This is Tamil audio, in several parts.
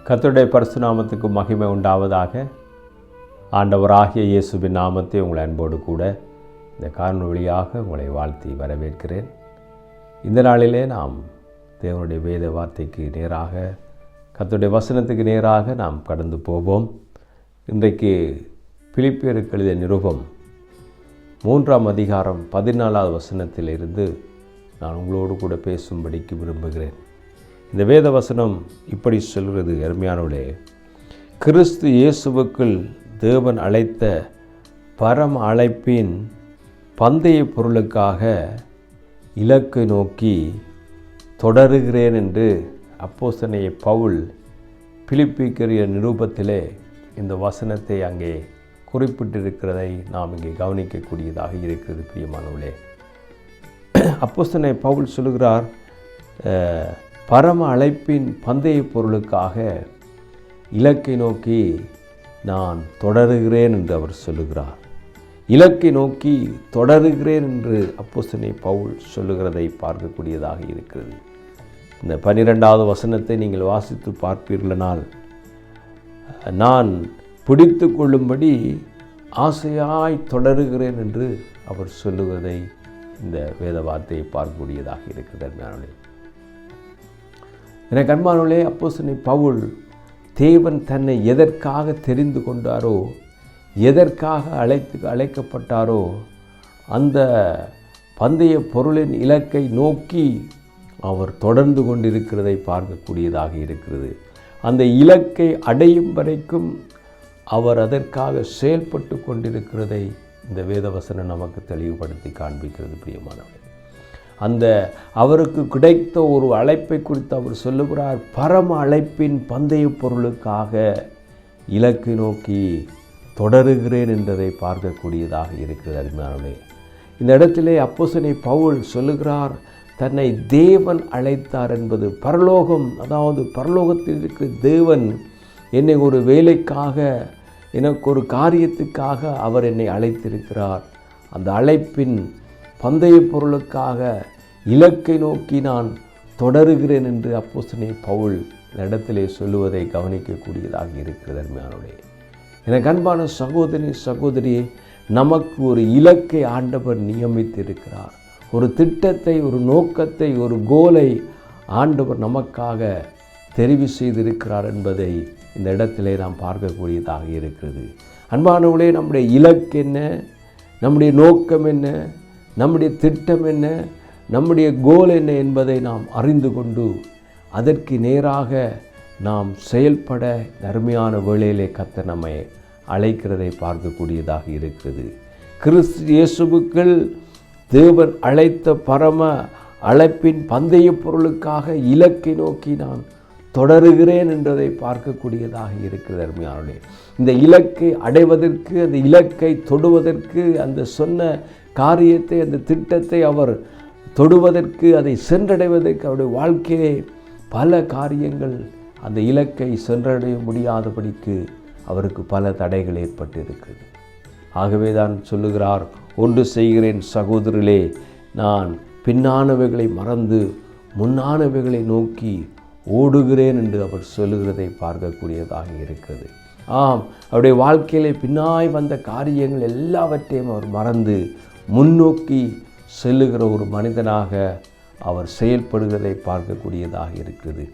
கர்த்தருடைய பரிசுத்த நாமத்துக்கு மகிமை உண்டாவதாக. ஆண்டவராகிய இயேசுவின் நாமத்தை உங்களை அன்போடு கூட இந்த காணொளி வழியாக உங்களை வாழ்த்தி வரவேற்கிறேன். இந்த நாளிலே நாம் தேவனுடைய வேத வார்த்தைக்கு நேராக, கர்த்தருடைய வசனத்துக்கு நேராக நாம் கடந்து போவோம். இன்றைக்கு பிலிப்பியருக்கு எழுதிய நிருபம் 3ஆம் அதிகாரம் 14வது வசனத்திலிருந்து நான் உங்களோடு கூட பேசும்படிக்கு விரும்புகிறேன். இந்த வேத வசனம் இப்படி சொல்கிறது: அருமையானவர்களே, கிறிஸ்து இயேசுவுக்குள் தேவன் அழைத்த பரம அழைப்பின் பந்தய பொருளுக்காக இலக்கை நோக்கி தொடருகிறேன் என்று அப்போஸ்தலனாகிய பவுல் பிலிப்பியருடைய நிருபத்திலே இந்த வசனத்தை அங்கே குறிப்பிட்டிருக்கிறதை நாம் இங்கே கவனிக்கக்கூடியதாக இருக்கிறது. பிரியமானவர்களே, அப்போஸ்தலனாகிய பவுல் சொல்லுகிறார், பரம அழைப்பின் பந்தய பொருளுக்காக இலக்கை நோக்கி நான் தொடருகிறேன் என்று அவர் சொல்லுகிறார். இலக்கை நோக்கி தொடருகிறேன் என்று அப்போஸ்தலனாகிய பவுல் சொல்லுகிறதை பார்க்கக்கூடியதாக இருக்கிறது. இந்த 12வது வசனத்தை நீங்கள் வாசித்து பார்ப்பீர்களானால், நான் பிடித்து கொள்ளும்படி ஆசையாய் தொடருகிறேன் என்று அவர் சொல்லுவதை இந்த வேத வார்த்தையை பார்க்கக்கூடியதாக இருக்கிறது. எனக்கு அன்பானவர்களே, அப்போஸ்தலனாகிய பவுல் தேவன் தன்னை எதற்காக தெரிந்து கொண்டாரோ, எதற்காக அழைக்கப்பட்டாரோ, அந்த பந்தய பொருளின் இலக்கை நோக்கி அவர் தொடர்ந்து கொண்டிருக்கிறதை பார்க்கக்கூடியதாக இருக்கிறது. அந்த இலக்கை அடையும் வரைக்கும் அவர் அதற்காக செயல்பட்டு கொண்டிருக்கிறதை இந்த வேதவசனம் நமக்கு தெளிவுபடுத்தி காண்பிக்கிறது. பிரியமானவர்களே, அந்த அவருக்கு கிடைத்த ஒரு அழைப்பை குறித்து அவர் சொல்லுகிறார், பரம அழைப்பின் பந்தய பொருளுக்காக இலக்கை நோக்கி தொடருகிறேன் என்றதை பார்க்கக்கூடியதாக இருக்கிறது. அருமையானவர்களே, இந்த இடத்திலே அப்போஸ்தலனாகிய பவுல் சொல்லுகிறார், தன்னை தேவன் அழைத்தார் என்பது பரலோகம், அதாவது பரலோகத்தில் இருக்கிற தேவன் என்னை ஒரு வேலைக்காக, எனக்கு ஒரு காரியத்துக்காக அவர் என்னை அழைத்திருக்கிறார். அந்த அழைப்பின் பந்தய பொருளுக்காக இலக்கை நோக்கி நான் தொடருகிறேன் என்று அப்போஸ்தலனாகிய பவுல் இந்த இடத்திலே சொல்லுவதை கவனிக்கக்கூடியதாக இருக்கிறது. அருமையானவர்களே, எனக்கு அன்பான சகோதரி சகோதரியே, நமக்கு ஒரு இலக்கை ஆண்டவர் நியமித்திருக்கிறார். ஒரு திட்டத்தை, ஒரு நோக்கத்தை, ஒரு கோலை ஆண்டவர் நமக்காக தெரிவு செய்திருக்கிறார் என்பதை இந்த இடத்திலே நாம் பார்க்கக்கூடியதாக இருக்கிறது. அன்பானவர்களே, நம்முடைய இலக்கு என்ன, நம்முடைய நோக்கம் என்ன, நம்முடைய திட்டம் என்ன, நம்முடைய கோல் என்ன என்பதை நாம் அறிந்து கொண்டு அதற்கு நேராக நாம் செயல்பட அருமையான வேளையிலே கர்த்தர் நம்மை அழைக்கிறதை பார்க்கக்கூடியதாக இருக்கிறது. கிறிஸ்து இயேசுவுக்குள் தேவன் அழைத்த பரம அழைப்பின் பந்தய பொருளுக்காக இலக்கை நோக்கி நான் தொடருகிறேன் என்றதை பார்க்கக்கூடியதாக இருக்கிறது. அருமையானவர்களே, இந்த இலக்கை அடைவதற்கு, அந்த இலக்கை தொடுவதற்கு, அந்த சொன்ன காரியத்தை, அந்த திட்டத்தை அவர் தொடுவதற்கு, அதை சென்றடைவதற்கு அவருடைய வாழ்க்கையிலே பல காரியங்கள் அந்த இலக்கை சென்றடைய முடியாதபடிக்கு அவருக்கு பல தடைகள் ஏற்பட்டிருக்கிறது. ஆகவே தான் சொல்லுகிறார், ஒன்று செய்கிறேன் சகோதரர்களே, நான் பின்னானவைகளை மறந்து முன்னானவைகளை நோக்கி ஓடுகிறேன் என்று அவர் சொல்லுகிறதை பார்க்கக்கூடியதாக இருக்கிறது. ஆம், அவருடைய வாழ்க்கையிலே பின்னாய் வந்த காரியங்கள் எல்லாவற்றையும் அவர் மறந்து முன்னோக்கி செல்லுகிற ஒரு மனிதனாக அவர் செயல்படுகிறதை பார்க்கக்கூடியதாக இருக்கிறது.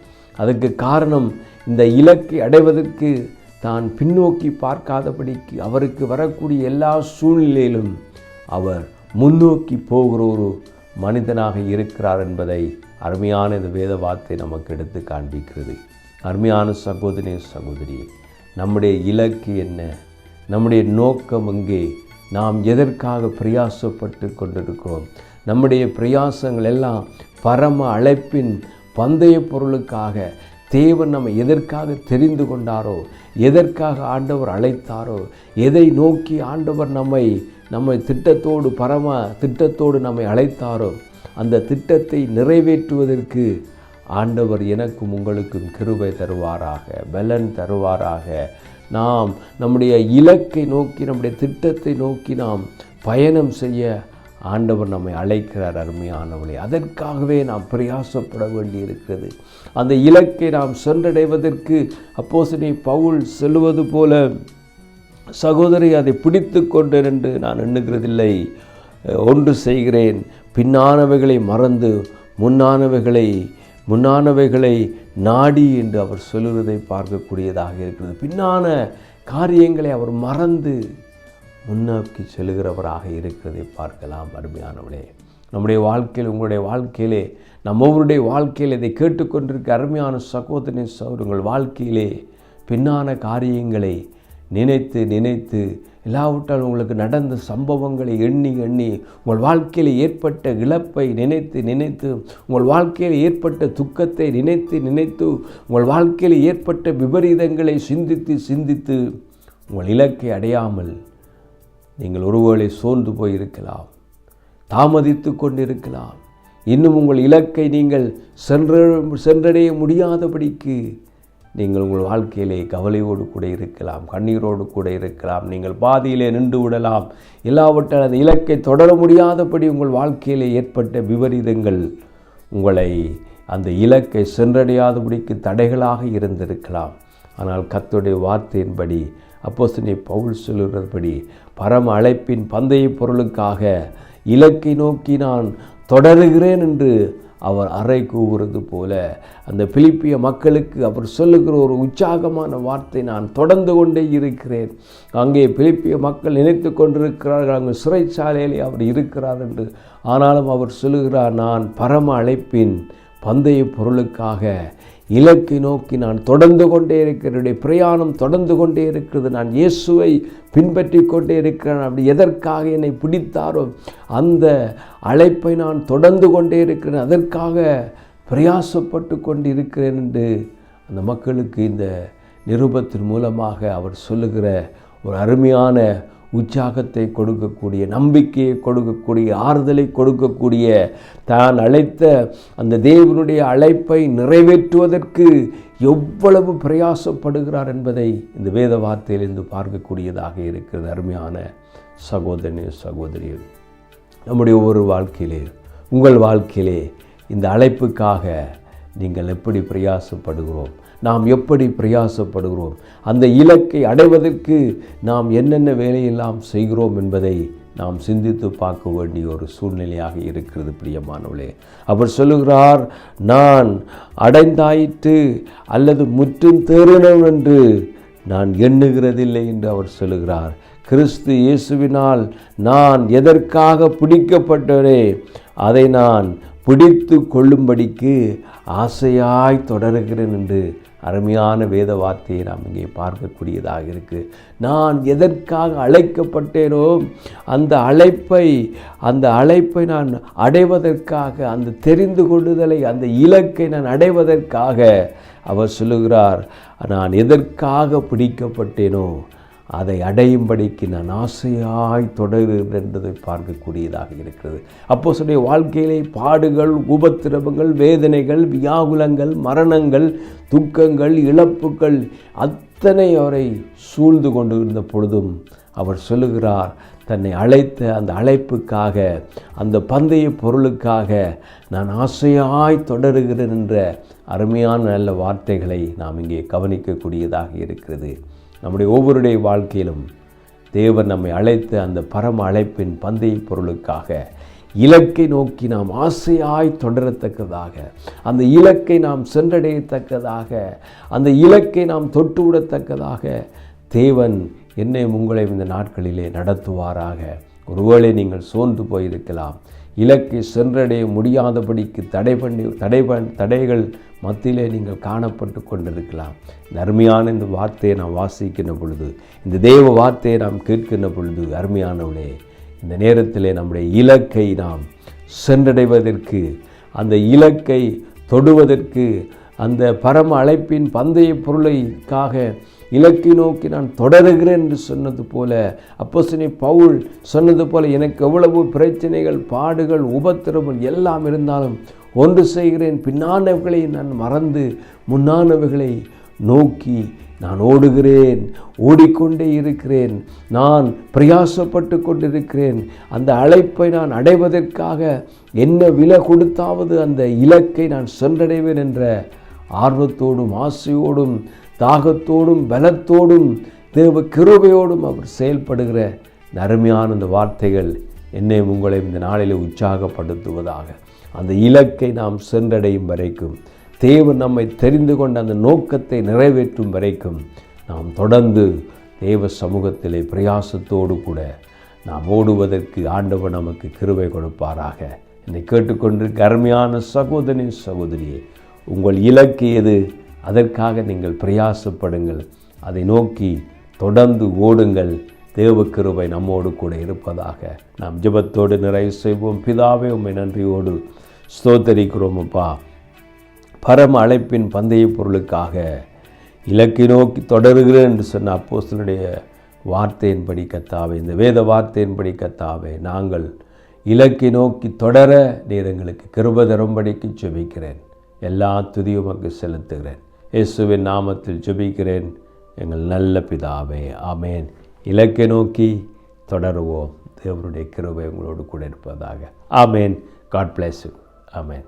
அதுக்கு காரணம், இந்த இலக்கை அடைவதற்கு தான் பின்னோக்கி பார்க்காதபடிக்கு அவருக்கு வரக்கூடிய எல்லா சூழ்நிலையிலும் அவர் முன்னோக்கி போகிற ஒரு மனிதனாக இருக்கிறார் என்பதை அருமையான இந்த வேத வார்த்தை நமக்கு எடுத்து காண்பிக்கிறது. அருமையான சகோதரி சகோதரி, நம்முடைய இலக்கு என்ன, நம்முடைய நோக்கம் எங்கே, நாம் எதற்காக பிரயாசப்பட்டு கொண்டிருக்கிறோம், நம்முடைய பிரயாசங்கள் எல்லாம் பரம அழைப்பின் பந்தய பொருளுக்காக தேவன் நம்ம எதற்காக தெரிந்து கொண்டாரோ, எதற்காக ஆண்டவர் அழைத்தாரோ, எதை நோக்கி ஆண்டவர் நம்மை திட்டத்தோடு பரம திட்டத்தோடு நம்மை அழைத்தாரோ, அந்த திட்டத்தை நிறைவேற்றுவதற்கு ஆண்டவர் எனக்கும் உங்களுக்கும் கிருபை தருவாராக, பலன் தருவாராக. நாம் நம்முடைய இலக்கை நோக்கி, நம்முடைய திட்டத்தை நோக்கி நாம் பயணம் செய்ய ஆண்டவர் நம்மை அழைக்கிறார். அருமையானவளே, அதற்காகவே நாம் பிரயாசப்பட வேண்டி இருக்கிறது. அந்த இலக்கை நாம் சென்றடைவதற்கு அப்போஸ்தலன் பவுல் சொல்லுவது போல, சகோதரி அதை பிடித்து கொண்டேன் என்று நான் எண்ணுகிறதில்லை, ஒன்று செய்கிறேன், பின்னானவைகளை மறந்து முன்னானவைகளை நாடி என்று அவர் சொல்லுவதை பார்க்கக்கூடியதாக இருக்கிறது. பின்னான காரியங்களை அவர் மறந்து முன்னோக்கி செல்கிறவராக இருக்கிறதை பார்க்கலாம். அருமையானவளே, நம்முடைய வாழ்க்கையில், உங்களுடைய வாழ்க்கையிலே, நம்மவருடைய வாழ்க்கையில் இதை கேட்டுக்கொண்டிருக்க அருமையான சகோதரன் உங்கள் வாழ்க்கையிலே பின்னான காரியங்களை நினைத்து இல்லாவிட்டால் உங்களுக்கு நடந்த சம்பவங்களை எண்ணி உங்கள் வாழ்க்கையில் ஏற்பட்ட இழப்பை நினைத்து உங்கள் வாழ்க்கையில் ஏற்பட்ட துக்கத்தை நினைத்து உங்கள் வாழ்க்கையில் ஏற்பட்ட விபரீதங்களை சிந்தித்து உங்கள் இலக்கை அடையாமல் நீங்கள் ஒருவேளை சோர்ந்து போயிருக்கலாம், தாமதித்து கொண்டிருக்கலாம். இன்னும் உங்கள் இலக்கை நீங்கள் சென்றடைய முடியாதபடிக்கு நீங்கள் உங்கள் வாழ்க்கையிலே கவலையோடு கூட இருக்கலாம், கண்ணீரோடு கூட இருக்கலாம். நீங்கள் பாதியிலே நின்று விடலாம். இல்லாவிட்டால் அந்த இலக்கை தொடர முடியாதபடி உங்கள் வாழ்க்கையிலே ஏற்பட்ட விபரீதங்கள் உங்களை அந்த இலக்கை சென்றடையாதபடிக்கு தடைகளாக இருந்திருக்கலாம். ஆனால் கர்த்தருடைய வார்த்தையின்படி, அப்போஸ்தலன் பவுல் சொல்லுகிறபடி, பரம அழைப்பின் பந்தய பொருளுக்காக இலக்கை நோக்கி நான் தொடருகிறேன் என்று அவர் அறை கூறுவது போல, அந்த பிலிப்பிய மக்களுக்கு அவர் சொல்லுகிற ஒரு உற்சாகமான வார்த்தை, நான் தொடர்ந்து கொண்டே இருக்கிறேன். அங்கே பிலிப்பிய மக்கள் நினைத்து கொண்டிருக்கிறார்கள் அங்கு சிறைச்சாலையிலே அவர் இருக்கிறார் என்று. ஆனாலும் அவர் சொல்லுகிறார், நான் பரம அழைப்பின் பந்தய பொருளுக்காக இலக்கை நோக்கி நான் தொடர்ந்து கொண்டே இருக்கிறேன். பிரயாணம் தொடர்ந்து கொண்டே இருக்கிறது. நான் இயேசுவை பின்பற்றி கொண்டே இருக்கிறேன். அப்படி எதற்காக என்னை பிடித்தாரோ அந்த அழைப்பை நான் தொடர்ந்து கொண்டே இருக்கிறேன், அதற்காக பிரயாசப்பட்டு கொண்டு இருக்கிறேன் என்று அந்த மக்களுக்கு இந்த நிருபத்தின் மூலமாக அவர் சொல்லுகிற ஒரு அருமையான உற்சாகத்தை கொடுக்கக்கூடிய, நம்பிக்கையை கொடுக்கக்கூடிய, ஆறுதலை கொடுக்கக்கூடிய, தான் அழைத்த அந்த தேவனுடைய அழைப்பை நிறைவேற்றுவதற்கு எவ்வளவு பிரயாசப்படுகிறார் என்பதை இந்த வேத வார்த்தையிலிருந்து பார்க்கக்கூடியதாக இருக்கிறது. அருமையான சகோதரனே, சகோதரியே, நம்முடைய ஒவ்வொரு வாழ்க்கையிலே, உங்கள் வாழ்க்கையிலே இந்த அழைப்புக்காக நீங்கள் எப்படி பிரயாசப்படுகிறோம், நாம் எப்படி பிரயாசப்படுகிறோம், அந்த இலக்கை அடைவதற்கு நாம் என்னென்ன வேலையெல்லாம் செய்கிறோம் என்பதை நாம் சிந்தித்து பார்க்க வேண்டிய ஒரு சூழ்நிலையாக இருக்கிறது. பிரியமானவளே, அவர் சொல்லுகிறார், நான் அடைந்தாயிற்று அல்லது முற்றும் தேறினவன் என்று நான் எண்ணுகிறதில்லை என்று அவர் சொல்லுகிறார். கிறிஸ்து இயேசுவினால் நான் எதற்காக பிடிக்கப்பட்டவனே அதை நான் பிடித்து கொள்ளும்படிக்கு ஆசையாய் தொடருகிறேன் என்று அருமையான வேத வார்த்தையை நாம் இங்கே பார்க்கக்கூடியதாக இருக்குது. நான் எதற்காக அழைக்கப்பட்டேனோ அந்த அழைப்பை நான் அடைவதற்காக, அந்த தெரிந்து கொள்ளுதலை, அந்த இலக்கை நான் அடைவதற்காக அவர் சொல்லுகிறார், நான் எதற்காக பிடிக்கப்பட்டேனோ அதை அடையும்படிக்கு நான் ஆசையாய் தொடர்கிறேன் என்பதை பார்க்கக்கூடியதாக இருக்கிறது. அப்போஸ்தலனுடைய வாழ்க்கையிலே பாடுகள், உபத்திரவங்கள், வேதனைகள், வியாகுலங்கள், மரணங்கள், துக்கங்கள், இழப்புகள் அத்தனை அவரை சூழ்ந்து கொண்டு இருந்த பொழுதும் அவர் சொல்லுகிறார், தன்னை அழைத்த அந்த அழைப்புக்காக, அந்த பந்தய பொருளுக்காக நான் ஆசையாய் தொடருகிறேன் என்ற அருமையான நல்ல வார்த்தைகளை நாம் இங்கே கவனிக்கக்கூடியதாக இருக்கிறது. நம்முடைய ஒவ்வொருடைய வாழ்க்கையிலும் தேவன் நம்மை அழைத்த அந்த பரம அழைப்பின் பந்தய பொருளுக்காக இலக்கை நோக்கி நாம் ஆசையாய் தொடரத்தக்கதாக, அந்த இலக்கை நாம் சென்றடையத்தக்கதாக, அந்த இலக்கை நாம் தொட்டுவிடத்தக்கதாக தேவன் என்னையும் உங்களையும் இந்த நாட்களிலே நடத்துவாராக. ஒருவேளை நீங்கள் சோர்ந்து போயிருக்கலாம், இலக்கை சென்றடைய முடியாதபடிக்கு தடைகள் மத்தியிலே நீங்கள் காணப்பட்டு கொண்டிருக்கலாம். இந்த அருமையான இந்த வார்த்தையை நாம் வாசிக்கின்ற பொழுது, இந்த தேவ வார்த்தையை நாம் கேட்கின்ற பொழுது, அருமையானவளே, இந்த நேரத்திலே நம்முடைய இலக்கை நாம் சென்றடைவதற்கு, அந்த இலக்கை தொடுவதற்கு, அந்த பரம அழைப்பின் பந்தய பொருளைக்காக இலக்கை நோக்கி நான் தொடருகிறேன் என்று சொன்னது போல, அப்போஸ்தலன் பவுல் சொன்னது போல, எனக்கு எவ்வளவு பிரச்சனைகள், பாடுகள், உபத்திரவங்கள் எல்லாம் இருந்தாலும் ஒன்று செய்கிறேன், பின்னானவைகளை நான் மறந்து முன்னானவைகளை நோக்கி நான் ஓடுகிறேன், ஓடிக்கொண்டே இருக்கிறேன், நான் பிரயாசப்பட்டு கொண்டிருக்கிறேன், அந்த அழைப்பை நான் அடைவதற்காக என்ன விலை கொடுத்தாவது அந்த இலக்கை நான் சென்றடைவேன் என்ற ஆர்வத்தோடும் ஆசையோடும் தாகத்தோடும் பலத்தோடும் தேவ கிருபையோடும் அவர் செயல்படுகிற அருமையான அந்த வார்த்தைகள் என்னை உங்களை இந்த நாளில் உற்சாகப்படுத்துவதாக. அந்த இலக்கை நாம் சென்றடையும் வரைக்கும், தேவன் நம்மை தெரிந்து கொண்ட அந்த நோக்கத்தை நிறைவேற்றும் வரைக்கும் நாம் தொடர்ந்து தேவ சமூகத்திலே பிரயாசத்தோடு கூட நாம் ஓடுவதற்கு ஆண்டவர் நமக்கு கிருபை கொடுப்பாராக. என்னை கேட்டுக்கொண்டிருக்க அருமையான சகோதரி சகோதரியே, உங்கள் இலக்கு எது? அதற்காக நீங்கள் பிரயாசப்படுங்கள், அதை நோக்கி தொடர்ந்து ஓடுங்கள். தேவ கிருபை நம்மோடு கூட இருப்பதாக. நாம் ஜெபத்தோடு நிறைவு செய்வோம். பிதாவே, உம்மை நன்றியோடு ஸ்தோத்தரிக்கிறோம் அப்பா. பரம அழைப்பின் பந்தய பொருளுக்காக இலக்கை நோக்கி தொடருகிறேன் என்று சொன்ன அப்போஸ்தலனுடைய வார்த்தையின்படி கர்த்தாவே, இந்த வேத வார்த்தையின்படி கர்த்தாவே, நாங்கள் இலக்கை நோக்கி தொடர நீர் எங்களுக்கு கிருபை தரும்படிக்கு ஜெபிக்கிறேன். எல்லா துதியும் உமக்கு செலுத்துகிறேன். இயேசுவின் நாமத்தில் ஜெபிக்கிறேன் எங்கள் நல்ல பிதாவே, ஆமேன். இலக்கை நோக்கி தொடருவோம். தேவனுடைய கிருபை உங்களோடு கூட இருப்பதாக. ஆமேன். God bless you. ஆமேன்.